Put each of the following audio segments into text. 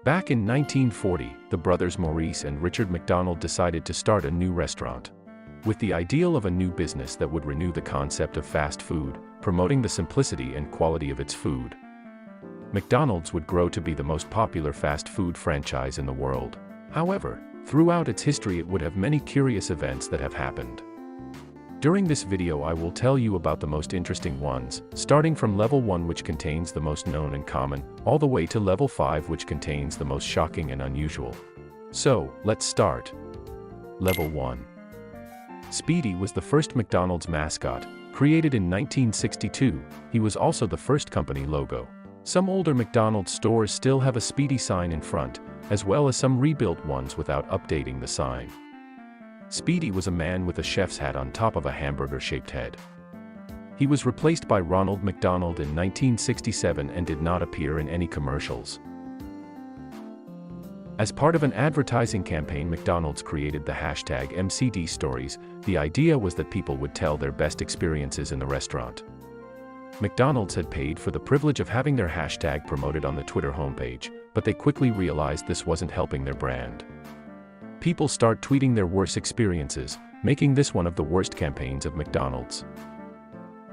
Back in 1940, the brothers Maurice and Richard McDonald decided to start a new restaurant. With the ideal of a new business that would renew the concept of fast food, promoting the simplicity and quality of its food, McDonald's would grow to be the most popular fast food franchise in the world. However, throughout its history it would have many curious events that have happened. During this video I will tell you about the most interesting ones, starting from level 1 which contains the most known and common, all the way to level 5 which contains the most shocking and unusual. So, let's start. Level 1. Speedee was the first McDonald's mascot, created in 1962. He was also the first company logo. Some older McDonald's stores still have a Speedee sign in front, as well as some rebuilt ones without updating the sign. Speedee was a man with a chef's hat on top of a hamburger-shaped head. He was replaced by Ronald McDonald in 1967 and did not appear in any commercials. As part of an advertising campaign, McDonald's created the hashtag McD Stories. The idea was that people would tell their best experiences in the restaurant. McDonald's had paid for the privilege of having their hashtag promoted on the Twitter homepage, but they quickly realized this wasn't helping their brand. People start tweeting their worst experiences, making this one of the worst campaigns of McDonald's.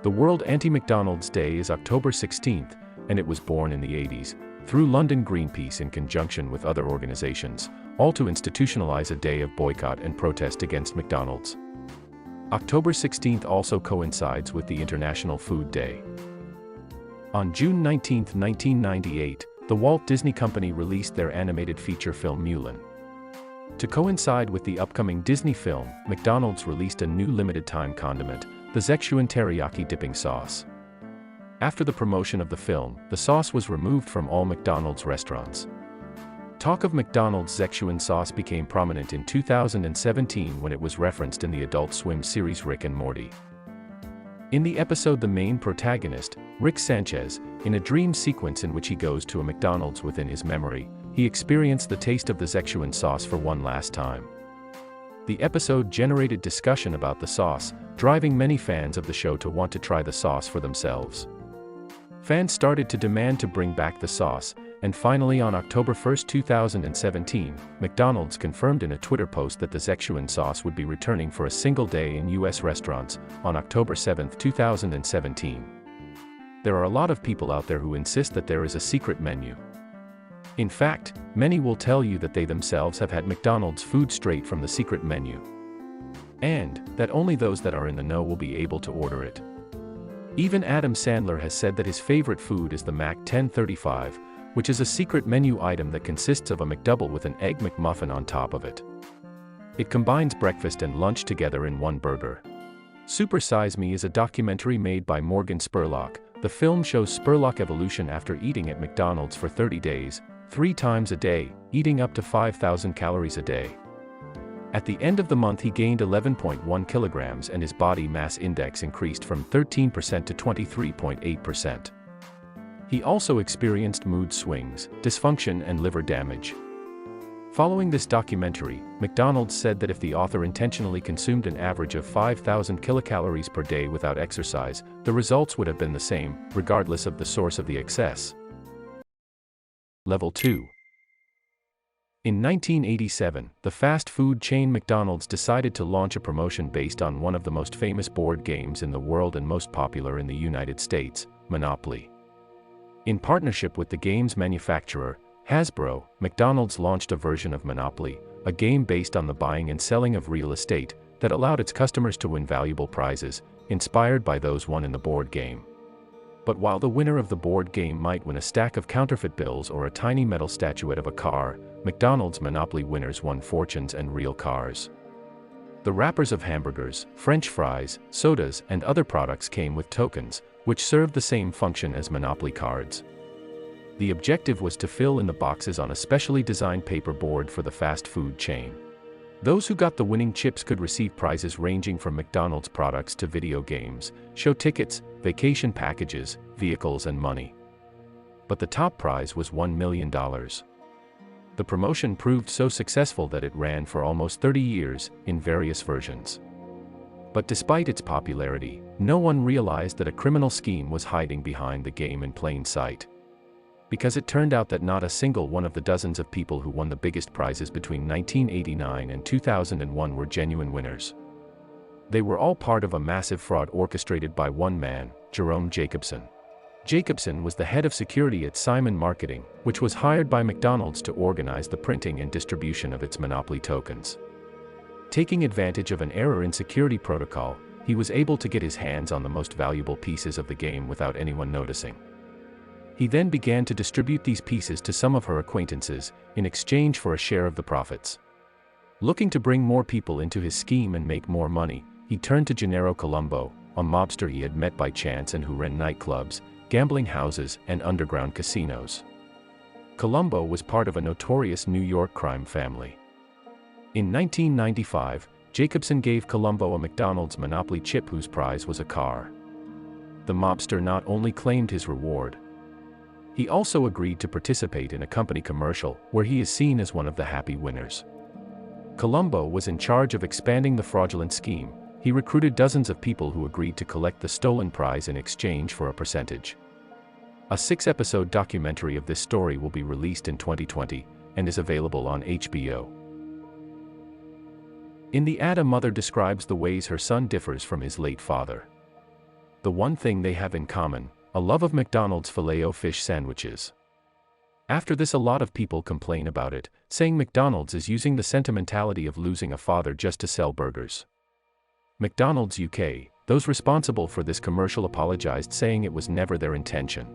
The World Anti-McDonald's Day is October 16th, and it was born in the 80s, through London Greenpeace in conjunction with other organizations, all to institutionalize a day of boycott and protest against McDonald's. October 16th also coincides with the International Food Day. On June 19, 1998, the Walt Disney Company released their animated feature film Mulan. To coincide with the upcoming Disney film, McDonald's released a new limited-time condiment, the Szechuan teriyaki dipping sauce. After the promotion of the film, the sauce was removed from all McDonald's restaurants. Talk of McDonald's Szechuan sauce became prominent in 2017 when it was referenced in the Adult Swim series Rick and Morty. In the episode, the main protagonist, Rick Sanchez, in a dream sequence in which he goes to a McDonald's within his memory, he experienced the taste of the Szechuan sauce for one last time. The episode generated discussion about the sauce, driving many fans of the show to want to try the sauce for themselves. Fans started to demand to bring back the sauce, and finally on October 1, 2017, McDonald's confirmed in a Twitter post that the Szechuan sauce would be returning for a single day in U.S. restaurants, on October 7, 2017. There are a lot of people out there who insist that there is a secret menu. In fact, many will tell you that they themselves have had McDonald's food straight from the secret menu, and that only those that are in the know will be able to order it. Even Adam Sandler has said that his favorite food is the Mac 1035, which is a secret menu item that consists of a McDouble with an Egg McMuffin on top of it. It combines breakfast and lunch together in one burger. Super Size Me is a documentary made by Morgan Spurlock. The film shows Spurlock evolution after eating at McDonald's for 30 days, 3 times a day, eating up to 5,000 calories a day. At the end of the month he gained 11.1 kilograms and his body mass index increased from 13% to 23.8%. He also experienced mood swings, dysfunction and liver damage. Following this documentary, McDonald's said that if the author intentionally consumed an average of 5,000 kilocalories per day without exercise, the results would have been the same, regardless of the source of the excess. Level 2. In 1987, the fast food chain McDonald's decided to launch a promotion based on one of the most famous board games in the world and most popular in the United States, Monopoly. In partnership with the game's manufacturer, Hasbro, McDonald's launched a version of Monopoly, a game based on the buying and selling of real estate, that allowed its customers to win valuable prizes, inspired by those won in the board game. But while the winner of the board game might win a stack of counterfeit bills or a tiny metal statuette of a car, McDonald's Monopoly winners won fortunes and real cars. The wrappers of hamburgers, French fries, sodas, and other products came with tokens, which served the same function as Monopoly cards. The objective was to fill in the boxes on a specially designed paper board for the fast food chain. Those who got the winning chips could receive prizes ranging from McDonald's products to video games, show tickets, vacation packages, vehicles and money. But the top prize was $1 million. The promotion proved so successful that it ran for almost 30 years, in various versions. But despite its popularity, no one realized that a criminal scheme was hiding behind the game in plain sight. Because it turned out that not a single one of the dozens of people who won the biggest prizes between 1989 and 2001 were genuine winners. They were all part of a massive fraud orchestrated by one man, Jerome Jacobson. Jacobson was the head of security at Simon Marketing, which was hired by McDonald's to organize the printing and distribution of its monopoly tokens. Taking advantage of an error in security protocol, he was able to get his hands on the most valuable pieces of the game without anyone noticing. He then began to distribute these pieces to some of her acquaintances, in exchange for a share of the profits. Looking to bring more people into his scheme and make more money, he turned to Gennaro Colombo, a mobster he had met by chance and who ran nightclubs, gambling houses, and underground casinos. Colombo was part of a notorious New York crime family. In 1995, Jacobson gave Colombo a McDonald's Monopoly chip whose prize was a car. The mobster not only claimed his reward, he also agreed to participate in a company commercial where he is seen as one of the happy winners. Colombo was in charge of expanding the fraudulent scheme. He recruited dozens of people who agreed to collect the stolen prize in exchange for a percentage. A 6-episode documentary of this story will be released in 2020 and is available on HBO. In the ad, a mother describes the ways her son differs from his late father. The one thing they have in common: a love of McDonald's filet-o-fish sandwiches. After this, a lot of people complain about it, saying McDonald's is using the sentimentality of losing a father just to sell burgers. McDonald's UK, those responsible for this commercial, apologized, saying it was never their intention.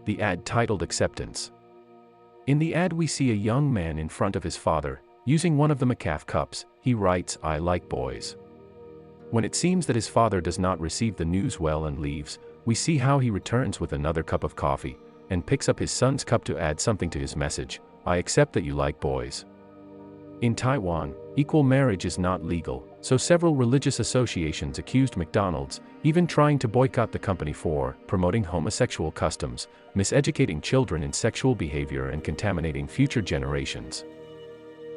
The ad, titled Acceptance. In the ad, we see a young man in front of his father, using one of the McCafe cups. He writes, "I like boys." When it seems that his father does not receive the news well and leaves, we see how he returns with another cup of coffee, and picks up his son's cup to add something to his message: "I accept that you like boys." In Taiwan, equal marriage is not legal, so several religious associations accused McDonald's, even trying to boycott the company for promoting homosexual customs, miseducating children in sexual behavior, and contaminating future generations.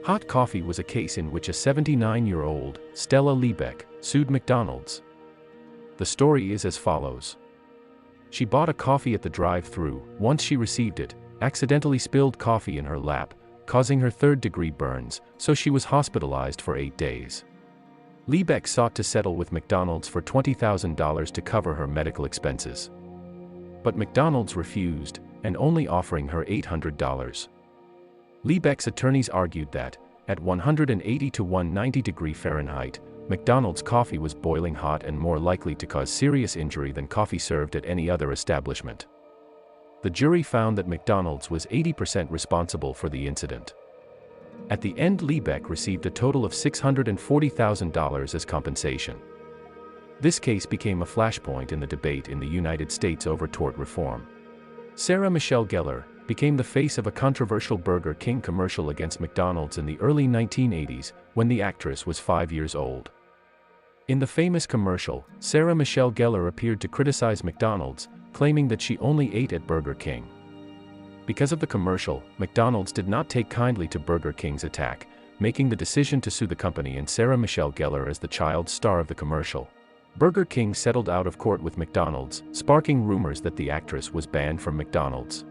Hot coffee was a case in which a 79-year-old, Stella Liebeck, sued McDonald's. The story is as follows. She bought a coffee at the drive-thru. Once she received it, accidentally spilled coffee in her lap, causing her third-degree burns, so she was hospitalized for 8 days. Liebeck sought to settle with McDonald's for $20,000 to cover her medical expenses. But McDonald's refused, and only offering her $800. Liebeck's attorneys argued that, at 180 to 190 degrees Fahrenheit, McDonald's coffee was boiling hot and more likely to cause serious injury than coffee served at any other establishment. The jury found that McDonald's was 80% responsible for the incident. At the end, Liebeck received a total of $640,000 as compensation. This case became a flashpoint in the debate in the United States over tort reform. Sarah Michelle Gellar became the face of a controversial Burger King commercial against McDonald's in the early 1980s, when the actress was 5 years old. In the famous commercial, Sarah Michelle Gellar appeared to criticize McDonald's, claiming that she only ate at Burger King. Because of the commercial, McDonald's did not take kindly to Burger King's attack, making the decision to sue the company and Sarah Michelle Gellar as the child star of the commercial. Burger King settled out of court with McDonald's, sparking rumors that the actress was banned from McDonald's.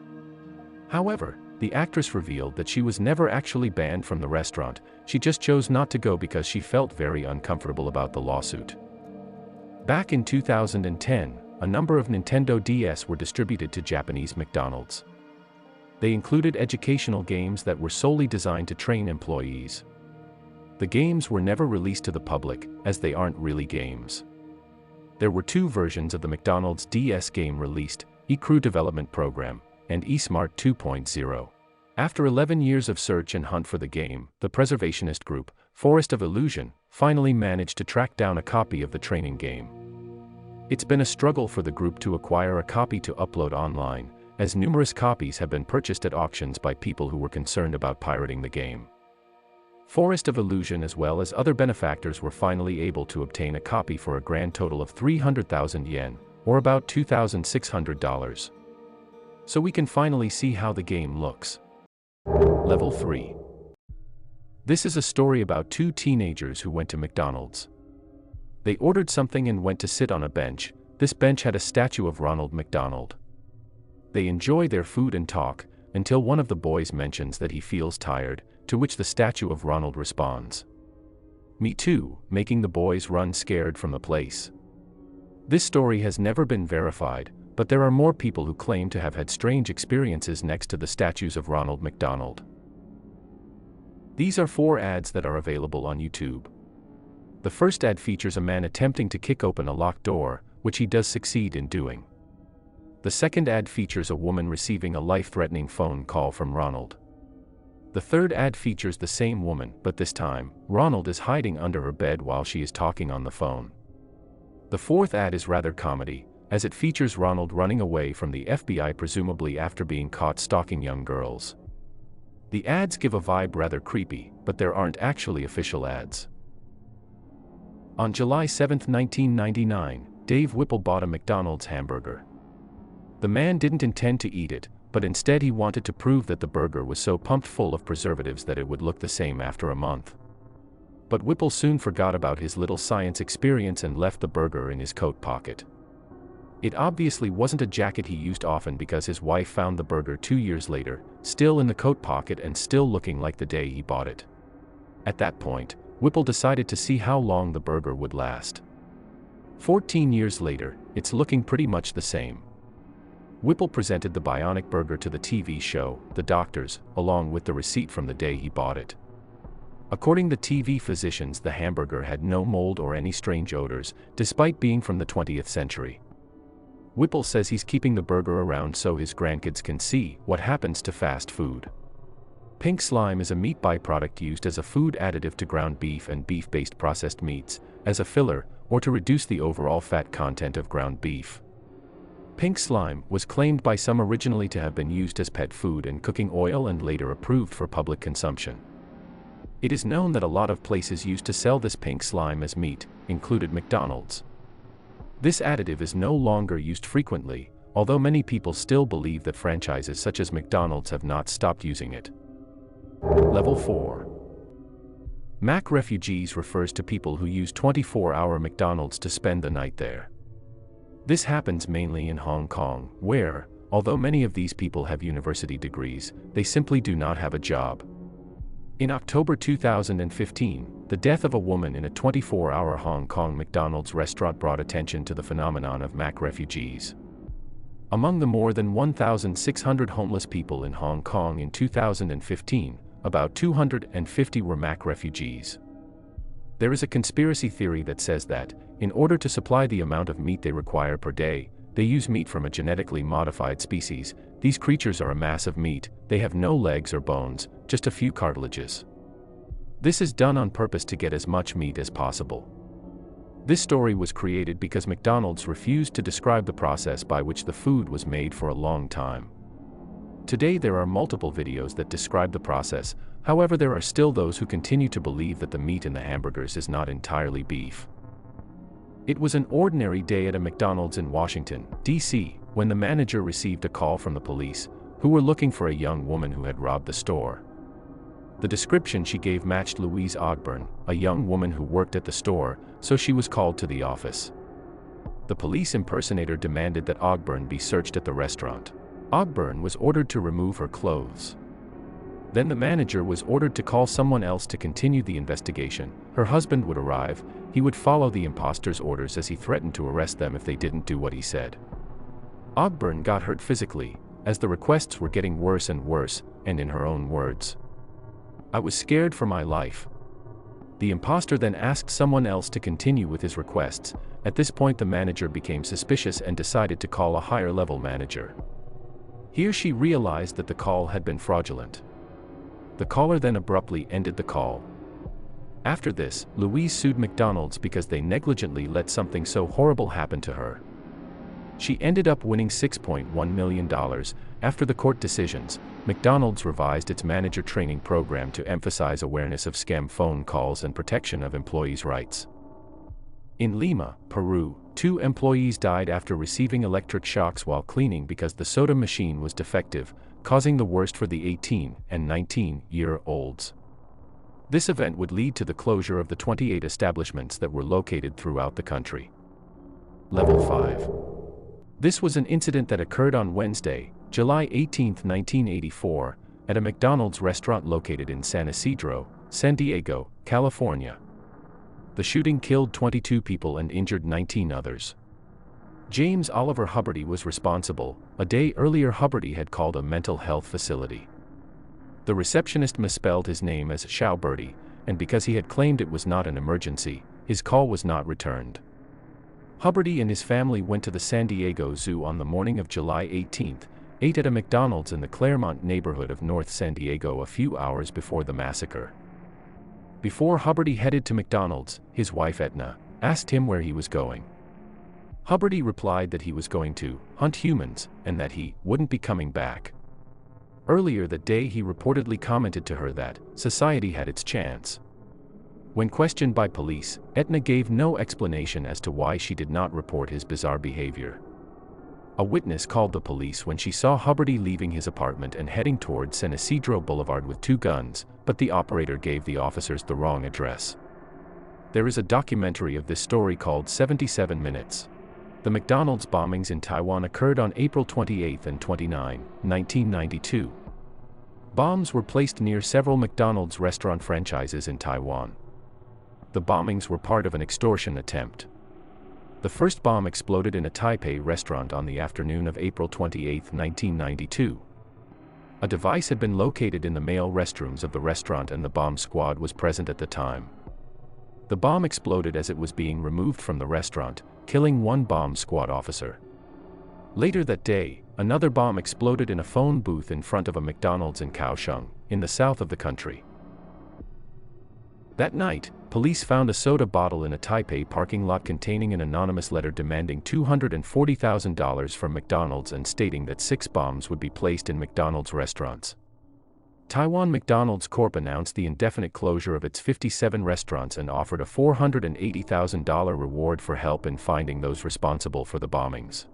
However, the actress revealed that she was never actually banned from the restaurant. She just chose not to go because she felt very uncomfortable about the lawsuit. Back in 2010, a number of Nintendo DS were distributed to Japanese McDonald's. They included educational games that were solely designed to train employees. The games were never released to the public, as they aren't really games. There were 2 versions of the McDonald's DS game released: eCrew Development Program and eSmart 2.0. After 11 years of search and hunt for the game, the preservationist group, Forest of Illusion, finally managed to track down a copy of the training game. It's been a struggle for the group to acquire a copy to upload online, as numerous copies have been purchased at auctions by people who were concerned about pirating the game. Forest of Illusion as well as other benefactors were finally able to obtain a copy for a grand total of 300,000 yen, or about $2,600. So we can finally see how the game looks. Level 3. This is a story about 2 teenagers who went to McDonald's. They ordered something and went to sit on a bench. This bench had a statue of Ronald McDonald. They enjoy their food and talk, until one of the boys mentions that he feels tired, to which the statue of Ronald responds, "Me too," making the boys run scared from the place. This story has never been verified, but there are more people who claim to have had strange experiences next to the statues of Ronald McDonald. These are 4 ads that are available on YouTube. The first ad features a man attempting to kick open a locked door, which he does succeed in doing. The second ad features a woman receiving a life-threatening phone call from Ronald. The third ad features the same woman, but this time, Ronald is hiding under her bed while she is talking on the phone. The fourth ad is rather comedy, as it features Ronald running away from the FBI presumably after being caught stalking young girls. The ads give a vibe rather creepy, but there aren't actually official ads. On July 7, 1999, Dave Whipple bought a McDonald's hamburger. The man didn't intend to eat it, but instead he wanted to prove that the burger was so pumped full of preservatives that it would look the same after a month. But Whipple soon forgot about his little science experience and left the burger in his coat pocket. It obviously wasn't a jacket he used often because his wife found the burger 2 years later, still in the coat pocket and still looking like the day he bought it. At that point, Whipple decided to see how long the burger would last. 14 years later, it's looking pretty much the same. Whipple presented the Bionic Burger to the TV show, The Doctors, along with the receipt from the day he bought it. According to TV physicians, the hamburger had no mold or any strange odors, despite being from the 20th century. Whipple says he's keeping the burger around so his grandkids can see what happens to fast food. Pink slime is a meat byproduct used as a food additive to ground beef and beef-based processed meats, as a filler, or to reduce the overall fat content of ground beef. Pink slime was claimed by some originally to have been used as pet food and cooking oil and later approved for public consumption. It is known that a lot of places used to sell this pink slime as meat, included McDonald's. This additive is no longer used frequently, although many people still believe that franchises such as McDonald's have not stopped using it. Level 4. McRefugees refers to people who use 24-hour McDonald's to spend the night there. This happens mainly in Hong Kong, where, although many of these people have university degrees, they simply do not have a job. In October 2015, the death of a woman in a 24-hour Hong Kong McDonald's restaurant brought attention to the phenomenon of McRefugees. Among the more than 1,600 homeless people in Hong Kong in 2015, about 250 were McRefugees. There is a conspiracy theory that says that, in order to supply the amount of meat they require per day, they use meat from a genetically modified species. These creatures are a mass of meat, they have no legs or bones, just a few cartilages. This is done on purpose to get as much meat as possible. This story was created because McDonald's refused to describe the process by which the food was made for a long time. Today there are multiple videos that describe the process, however there are still those who continue to believe that the meat in the hamburgers is not entirely beef. It was an ordinary day at a McDonald's in Washington, D.C., when the manager received a call from the police, who were looking for a young woman who had robbed the store. The description she gave matched Louise Ogburn, a young woman who worked at the store, so she was called to the office. The police impersonator demanded that Ogburn be searched at the restaurant. Ogburn was ordered to remove her clothes. Then the manager was ordered to call someone else to continue the investigation. Her husband would arrive. He would follow the imposter's orders as he threatened to arrest them if they didn't do what he said. Ogburn got hurt physically, as the requests were getting worse and worse, and in her own words, "I was scared for my life." The imposter then asked someone else to continue with his requests. At this point the manager became suspicious and decided to call a higher-level manager. Here she realized that the call had been fraudulent. The caller then abruptly ended the call. After this, Louise sued McDonald's because they negligently let something so horrible happen to her. She ended up winning $6.1 million. After the court decisions, McDonald's revised its manager training program to emphasize awareness of scam phone calls and protection of employees' rights. In Lima, Peru, 2 employees died after receiving electric shocks while cleaning because the soda machine was defective, causing the worst for the 18- and 19-year-olds. This event would lead to the closure of the 28 establishments that were located throughout the country. Level 5. This was an incident that occurred on Wednesday, July 18, 1984, at a McDonald's restaurant located in San Ysidro, San Diego, California. The shooting killed 22 people and injured 19 others. James Oliver Huberty was responsible. A day earlier, Huberty had called a mental health facility. The receptionist misspelled his name as Schauberty, and because he had claimed it was not an emergency, his call was not returned. Huberty and his family went to the San Diego Zoo on the morning of July 18, ate at a McDonald's in the Claremont neighborhood of North San Diego a few hours before the massacre. Before Huberty headed to McDonald's, his wife Etna asked him where he was going. Huberty replied that he was going to hunt humans, and that he wouldn't be coming back. Earlier that day he reportedly commented to her that society had its chance. When questioned by police, Etna gave no explanation as to why she did not report his bizarre behavior. A witness called the police when she saw Huberty leaving his apartment and heading toward San Ysidro Boulevard with 2 guns, but the operator gave the officers the wrong address. There is a documentary of this story called 77 Minutes. The McDonald's bombings in Taiwan occurred on April 28 and 29, 1992. Bombs were placed near several McDonald's restaurant franchises in Taiwan. The bombings were part of an extortion attempt. The first bomb exploded in a Taipei restaurant on the afternoon of April 28, 1992. A device had been located in the male restrooms of the restaurant and the bomb squad was present at the time. The bomb exploded as it was being removed from the restaurant, killing 1 bomb squad officer. Later that day, another bomb exploded in a phone booth in front of a McDonald's in Kaohsiung, in the south of the country. That night, police found a soda bottle in a Taipei parking lot containing an anonymous letter demanding $240,000 from McDonald's and stating that 6 bombs would be placed in McDonald's restaurants. Taiwan McDonald's Corp announced the indefinite closure of its 57 restaurants and offered a $480,000 reward for help in finding those responsible for the bombings.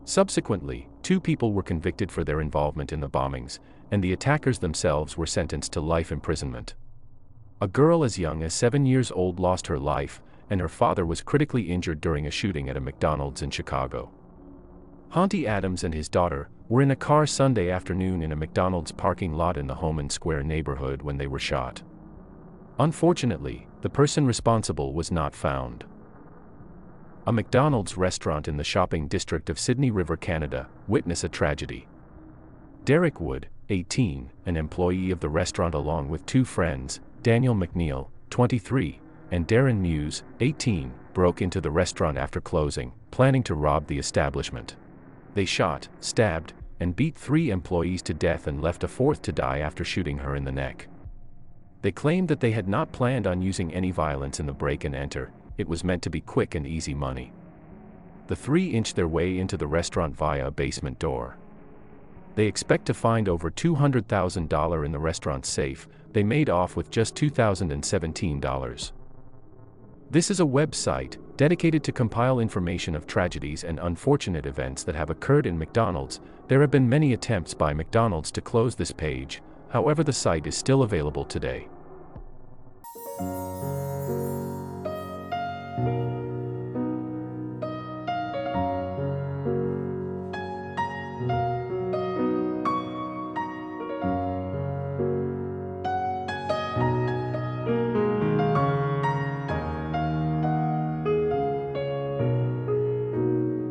Subsequently, 2 people were convicted for their involvement in the bombings, and the attackers themselves were sentenced to life imprisonment. A girl as young as 7 years old lost her life, and her father was critically injured during a shooting at a McDonald's in Chicago. Honty Adams and his daughter were in a car Sunday afternoon in a McDonald's parking lot in the Homan Square neighborhood when they were shot. Unfortunately, the person responsible was not found. A McDonald's restaurant in the shopping district of Sydney River, Canada, witnessed a tragedy. Derek Wood, 18, an employee of the restaurant along with 2 friends, Daniel McNeil, 23, and Darren Muse, 18, broke into the restaurant after closing, planning to rob the establishment. They shot, stabbed, and beat 3 employees to death and left a 4th to die after shooting her in the neck. They claimed that they had not planned on using any violence in the break and enter. It was meant to be quick and easy money. The 3 inched their way into the restaurant via a basement door. They expect to find over $200,000 in the restaurant's safe. They made off with just $2,017. This is a website dedicated to compile information of tragedies and unfortunate events that have occurred in McDonald's. There have been many attempts by McDonald's to close this page, however the site is still available today.